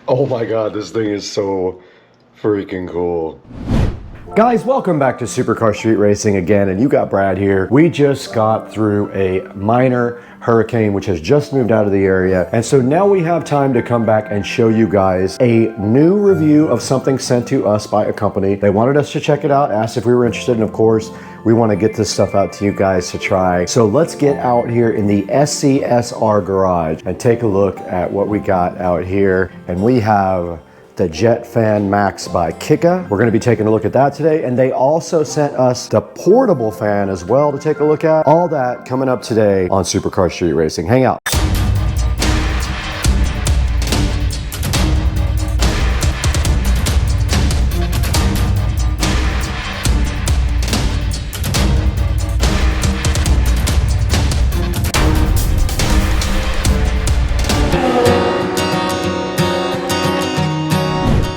Oh my god, this thing is so freaking cool. Guys, welcome back to Supercar Street Racing again, and you got Brad here. We just got through a minor hurricane which has just moved out of the area, and so now we have time to come back and show you guys a new review of something sent to us by a company. They wanted us to check it out, asked if we were interested, and of course we want to get this stuff out to you guys to try. So let's get out here in the SCSR garage and take a look at what we got out here. And we have the Jet Fan Max by Kica. We're gonna be taking a look at that today. And they also sent us the portable fan as well to take a look at. All that coming up today on Supercar Street Racing. Hang out.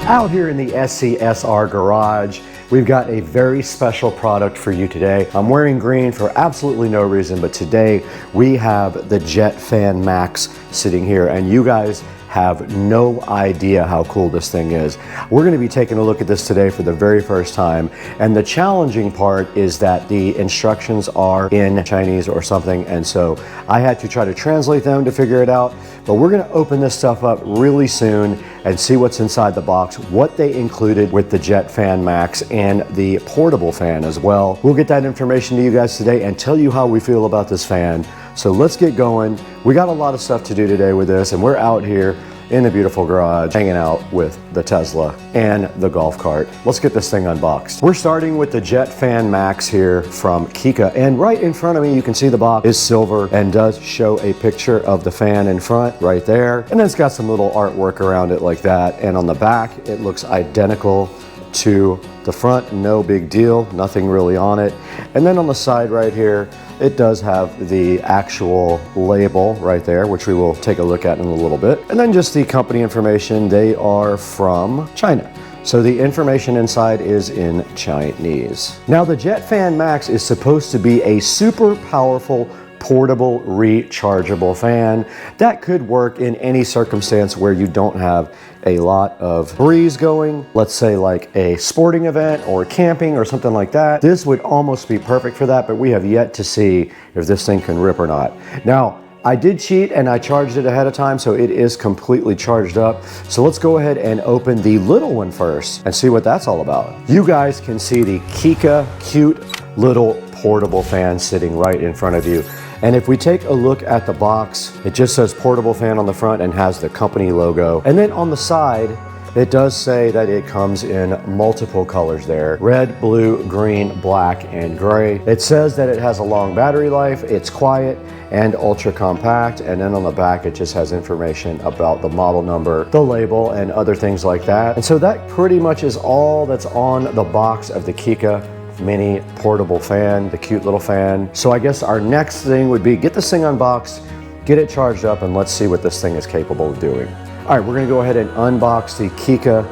Out here in the SCSR garage, we've got a very special product for you today. I'm wearing green for absolutely no reason, but today we have the Jet Fan Max sitting here, and you guys have no idea how cool this thing is. We're gonna be taking a look at this today for the very first time, and the challenging part is that the instructions are in Chinese or something, and so I had to try to translate them to figure it out, but we're gonna open this stuff up really soon and see what's inside the box, what they included with the Jet Fan Max and the portable fan as well. We'll get that information to you guys today and tell you how we feel about this fan. So let's get going. We got a lot of stuff to do today with this, and we're out here in the beautiful garage hanging out with the Tesla and the golf cart. Let's get this thing unboxed. We're starting with the Jet Fan Max here from Kica, and right in front of me you can see the box is silver and does show a picture of the fan in front right there, and then it's got some little artwork around it like that, and on the back it looks identical to the front. No big deal, nothing really on it. And then on the side right here, it does have the actual label right there, which we will take a look at in a little bit. And then just the company information. They are from China, so the information inside is in Chinese. Now, the Jet Fan Max is supposed to be a super powerful portable rechargeable fan that could work in any circumstance where you don't have a lot of breeze going, let's say like a sporting event or camping or something like that. This would almost be perfect for that, but we have yet to see if this thing can rip or not. Now, I did cheat and I charged it ahead of time, so it is completely charged up. So let's go ahead and open the little one first and see what that's all about. You guys can see the Kica cute little portable fan sitting right in front of you. And if we take a look at the box, it just says portable fan on the front and has the company logo. And then on the side, it does say that it comes in multiple colors there: red, blue, green, black, and gray. It says that it has a long battery life, it's quiet and ultra compact, and then on the back it just has information about the model number, the label, and other things like that. And so that pretty much is all that's on the box of the Kica mini portable fan, the cute little fan. So I guess our next thing would be get this thing unboxed, get it charged up, and let's see what this thing is capable of doing. All right, we're gonna go ahead and unbox the Kica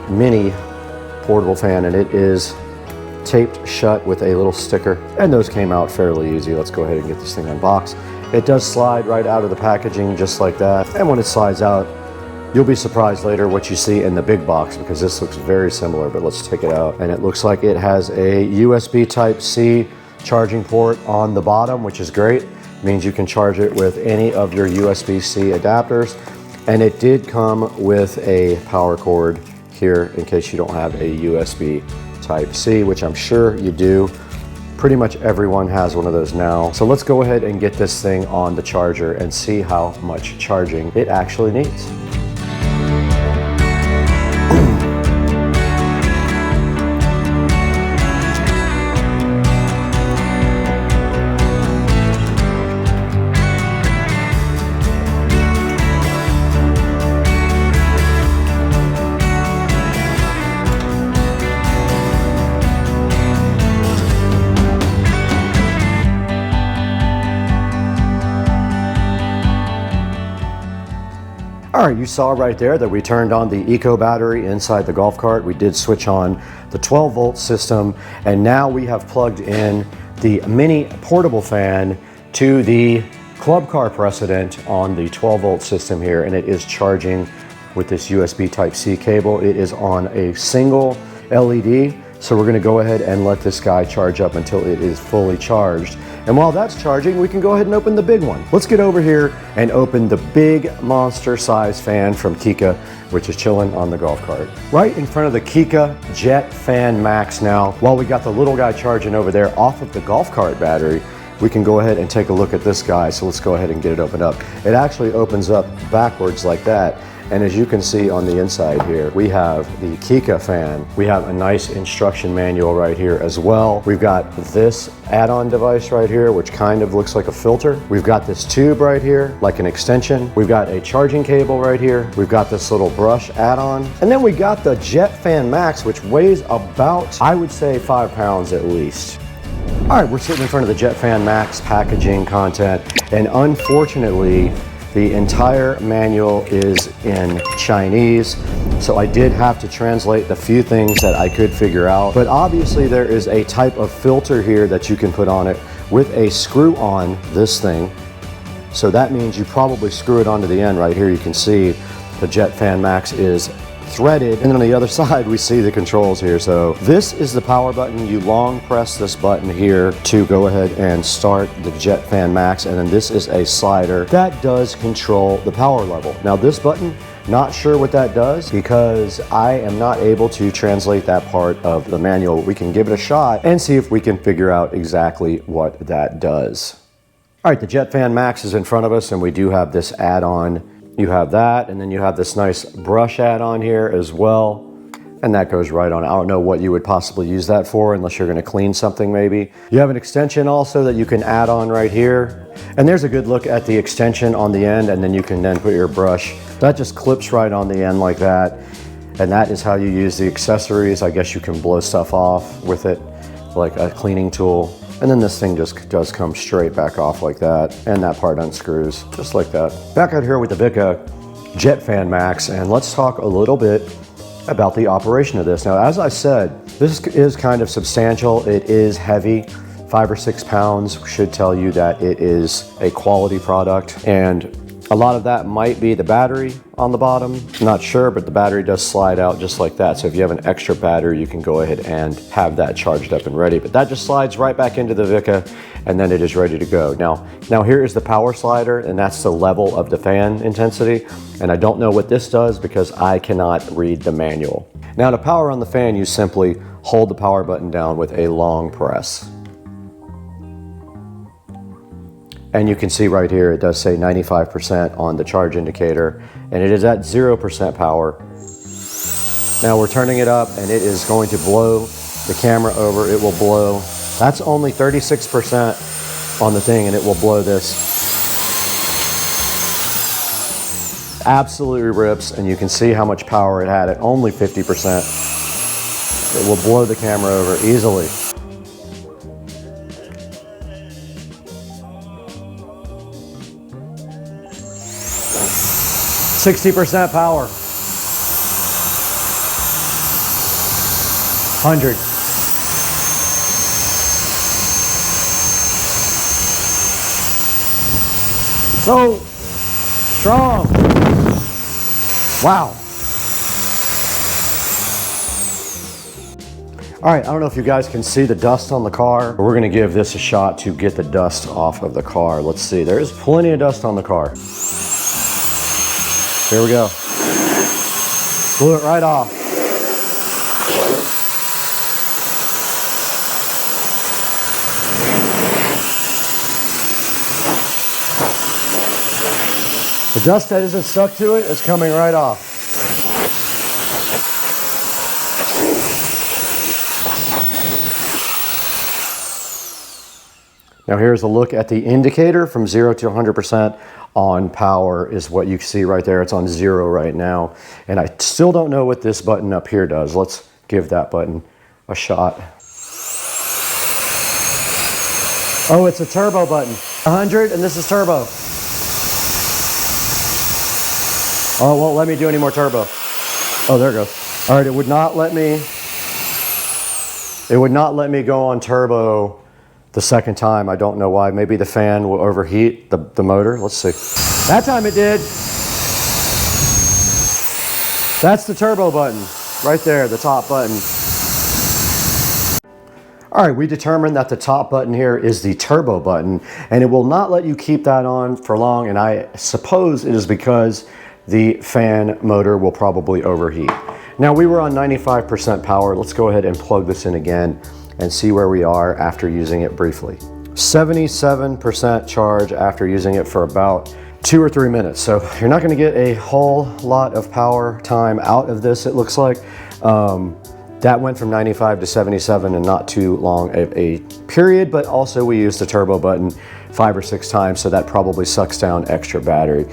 mini portable fan, and it is taped shut with a little sticker, and those came out fairly easy. Let's go ahead and get this thing unboxed. It does slide right out of the packaging just like that, and when it slides out, you'll be surprised later what you see in the big box, because this looks very similar, but let's take it out. And it looks like it has a USB Type-C charging port on the bottom, which is great. It means you can charge it with any of your USB-C adapters. And it did come with a power cord here in case you don't have a USB Type-C, which I'm sure you do. Pretty much everyone has one of those now. So let's go ahead and get this thing on the charger and see how much charging it actually needs. All right, you saw right there that we turned on the eco battery inside the golf cart. We did switch on the 12-volt system, and now we have plugged in the mini portable fan to the club car precedent on the 12-volt system here, and it is charging with this USB Type-C cable. It is on a single LED, so we're gonna go ahead and let this guy charge up until it is fully charged. And while that's charging, we can go ahead and open the big one. Let's get over here and open the big monster size fan from Kica, which is chilling on the golf cart. Right in front of the Kica Jet Fan Max now, while we got the little guy charging over there off of the golf cart battery, we can go ahead and take a look at this guy. So let's go ahead and get it opened up. It actually opens up backwards like that. And as you can see on the inside here, we have the Kica fan. We have a nice instruction manual right here as well. We've got this add-on device right here, which kind of looks like a filter. We've got this tube right here, like an extension. We've got a charging cable right here. We've got this little brush add-on. And then we got the Jet Fan Max, which weighs about, I would say, 5 pounds at least. All right, we're sitting in front of the Jet Fan Max packaging content, and unfortunately, the entire manual is in Chinese, so I did have to translate the few things that I could figure out. But obviously there is a type of filter here that you can put on it with a screw on this thing. So that means you probably screw it onto the end right here. You can see the Jet Fan Max is threaded, and then on the other side we see the controls here. So this is the power button. You long press this button here to go ahead and start the Jet Fan Max, and then this is a slider that does control the power level. Now this button, not sure what that does because I am not able to translate that part of the manual. We can give it a shot and see if we can figure out exactly what that does. All right, the Jet Fan Max is in front of us, and we do have this add-on. You have that, and then you have this nice brush add-on here as well, and that goes right on. I don't know what you would possibly use that for unless you're going to clean something maybe. You have an extension also that you can add on right here, and there's a good look at the extension on the end, and then you can then put your brush. That just clips right on the end like that, and that is how you use the accessories. I guess you can blow stuff off with it like a cleaning tool. And then this thing just does come straight back off like that, and that part unscrews just like that. Back out here with the Kica Jet Fan Max, and let's talk a little bit about the operation of this. Now, as I said, this is kind of substantial. It is heavy. 5 or 6 pounds should tell you that it is a quality product, and a lot of that might be the battery on the bottom. Not sure, but the battery does slide out just like that. So if you have an extra battery, you can go ahead and have that charged up and ready. But that just slides right back into the Kica, and then it is ready to go. Now here is the power slider, and that's the level of the fan intensity. And I don't know what this does because I cannot read the manual. Now to power on the fan, you simply hold the power button down with a long press. And you can see right here, it does say 95% on the charge indicator, and it is at 0% power. Now we're turning it up, and it is going to blow the camera over. It will blow. That's only 36% on the thing, and it will blow this. Absolutely rips, and you can see how much power it had at only 50%. It will blow the camera over easily. 60% power. 100. So strong. Wow. All right, I don't know if you guys can see the dust on the car, but we're gonna give this a shot to get the dust off of the car. Let's see, there's plenty of dust on the car. Here we go. Blew it right off. The dust that isn't stuck to it is coming right off. Now here's a look at the indicator from 0 to 100% on power is what you see right there. It's on 0 right now. And I still don't know what this button up here does. Let's give that button a shot. Oh, it's a turbo button. 100, and this is turbo. Oh, it won't let me do any more turbo. Oh, there it goes. All right, it would not let me go on turbo the second time. I don't know why. Maybe the fan will overheat the motor. Let's see. That time it did. That's the turbo button, right there, the top button. All right, we determined that the top button here is the turbo button, and it will not let you keep that on for long, and I suppose it is because the fan motor will probably overheat. Now, we were on 95% power. Let's go ahead and plug this in again and see where we are after using it briefly. 77% charge after using it for about 2 or 3 minutes. So you're not gonna get a whole lot of power time out of this, it looks like. That went from 95 to 77 in not too long a period, but also we used the turbo button 5 or 6 times, so that probably sucks down extra battery.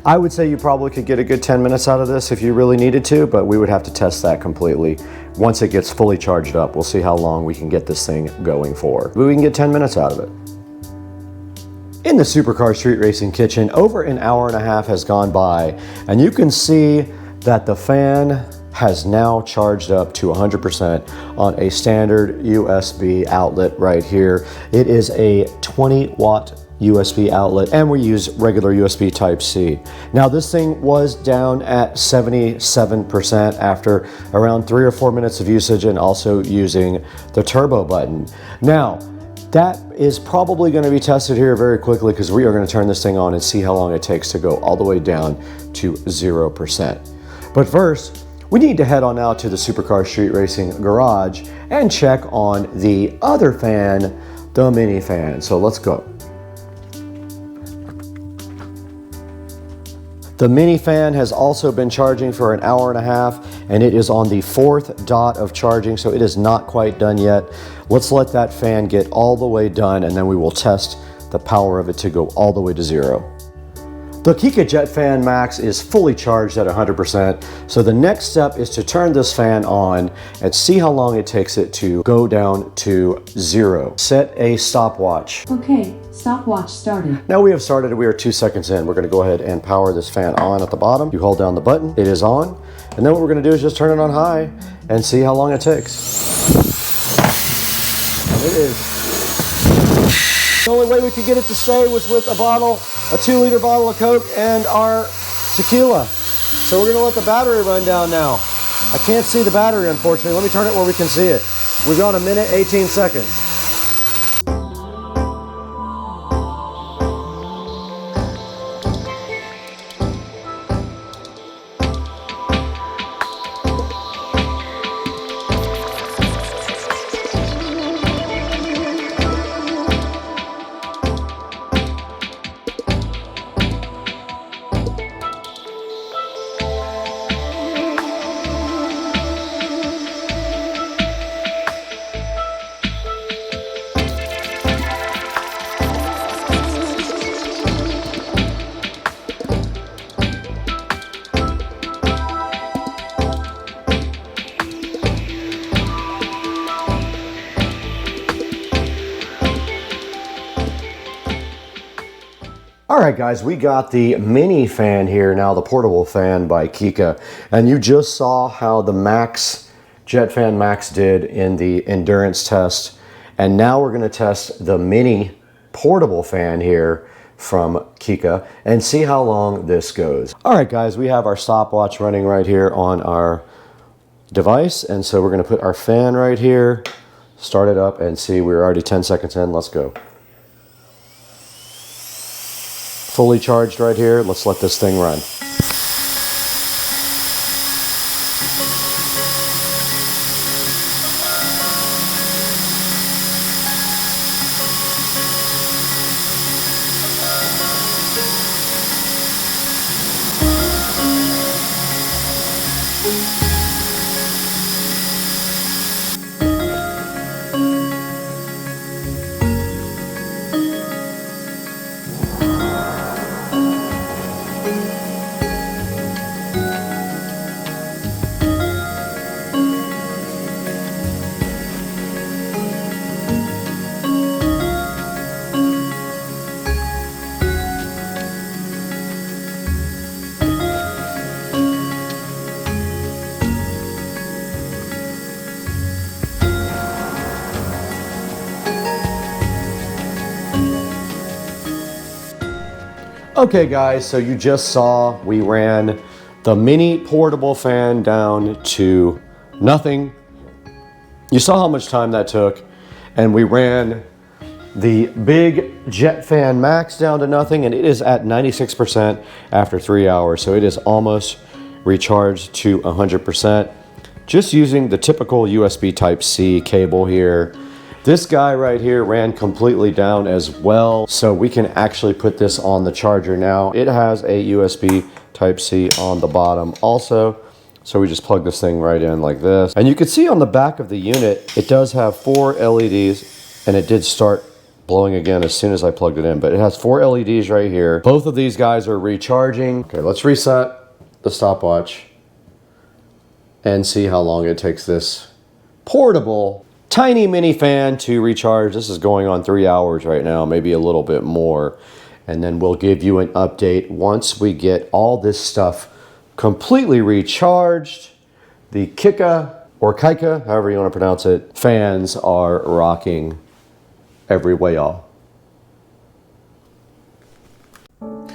I would say you probably could get a good 10 minutes out of this if you really needed to, but we would have to test that completely. Once it gets fully charged up, we'll see how long we can get this thing going for. But we can get 10 minutes out of it. In the Supercar Street Racing kitchen, over an hour and a half has gone by, and you can see that the fan has now charged up to 100% on a standard USB outlet right here. It is a 20-watt USB outlet, and we use regular USB Type-C. Now, this thing was down at 77% after around 3 or 4 minutes of usage, and also using the turbo button. Now, that is probably going to be tested here very quickly, because we are going to turn this thing on and see how long it takes to go all the way down to 0%. But first, we need to head on out to the Supercar Street Racing garage and check on the other fan, the mini fan. So let's go. The mini fan has also been charging for an hour and a half, and it is on the 4th dot of charging, so it is not quite done yet. Let's let that fan get all the way done, and then we will test the power of it to go all the way to 0. The Kica Jet Fan Max is fully charged at 100%, so the next step is to turn this fan on and see how long it takes it to go down to 0. Set a stopwatch. Okay, stopwatch started. Now we have started, we are 2 seconds in. We're gonna go ahead and power this fan on at the bottom. You hold down the button, it is on, and then what we're gonna do is just turn it on high and see how long it takes. And it is. The only way we could get it to stay was with a 2-liter bottle of Coke and our tequila. So we're gonna let the battery run down now. I can't see the battery, unfortunately. Let me turn it where we can see it. We've got 1 minute, 18 seconds. All right, guys, we got the mini fan here now, the portable fan by Kica, and you just saw how the Max Jet Fan Max did in the endurance test, and now we're going to test the mini portable fan here from Kica and see how long this goes. All right, guys, we have our stopwatch running right here on our device, and so we're going to put our fan right here, start it up, and see we're already 10 seconds in. Let's go. Fully charged right here. Let's let this thing run. Okay guys, so you just saw we ran the mini portable fan down to nothing. You saw how much time that took, and we ran the big Jet Fan Max down to nothing, and it is at 96% after 3 hours. So it is almost recharged to 100%. Just using the typical USB Type-C cable here. This guy right here ran completely down as well. So we can actually put this on the charger now. It has a USB Type-C on the bottom also. So we just plug this thing right in like this. And you can see on the back of the unit, it does have 4 LEDs, and it did start blowing again as soon as I plugged it in. But it has 4 LEDs right here. Both of these guys are recharging. Okay, let's reset the stopwatch and see how long it takes this portable tiny mini fan to recharge. This is going on 3 hours right now, maybe a little bit more. And then we'll give you an update once we get all this stuff completely recharged. The Kica, or Kica, however you want to pronounce it, fans are rocking every way, y'all.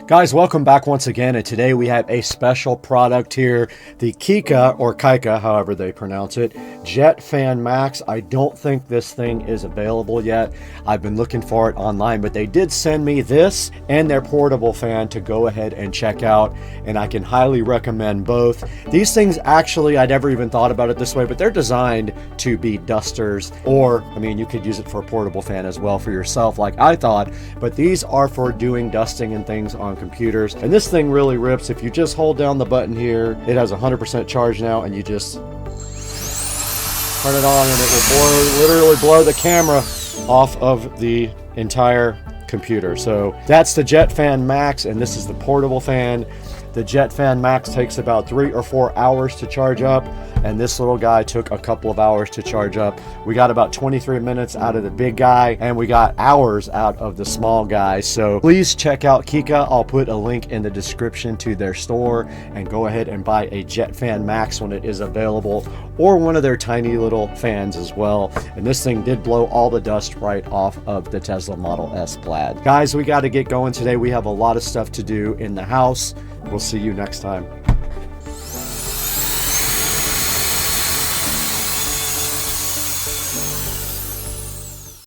Guys, welcome back once again, and today we have a special product here, the Kica, or Kica, however they pronounce it, Jet Fan Max. I don't think this thing is available yet. I've been looking for it online, but they did send me this and their portable fan to go ahead and check out, and I can highly recommend both. These things, actually, I never even thought about it this way, but they're designed to be dusters, or, I mean, you could use it for a portable fan as well for yourself, like I thought, but these are for doing dusting and things on computers. And this thing really rips. If you just hold down the button here, it has 100% charge now, and you just turn it on and it will literally blow the camera off of the entire computer. So that's the Jet Fan Max, and this is the portable fan. The Jet Fan Max takes about 3 or 4 hours to charge up, and this little guy took a couple of hours to charge up. We got about 23 minutes out of the big guy, and we got hours out of the small guy. So please check out Kica. I'll put a link in the description to their store, and go ahead and buy a Jet Fan Max when it is available, or one of their tiny little fans as well. And this thing did blow all the dust right off of the Tesla Model S Plaid. Guys, we got to get going today. We have a lot of stuff to do in the house. We'll see you next time.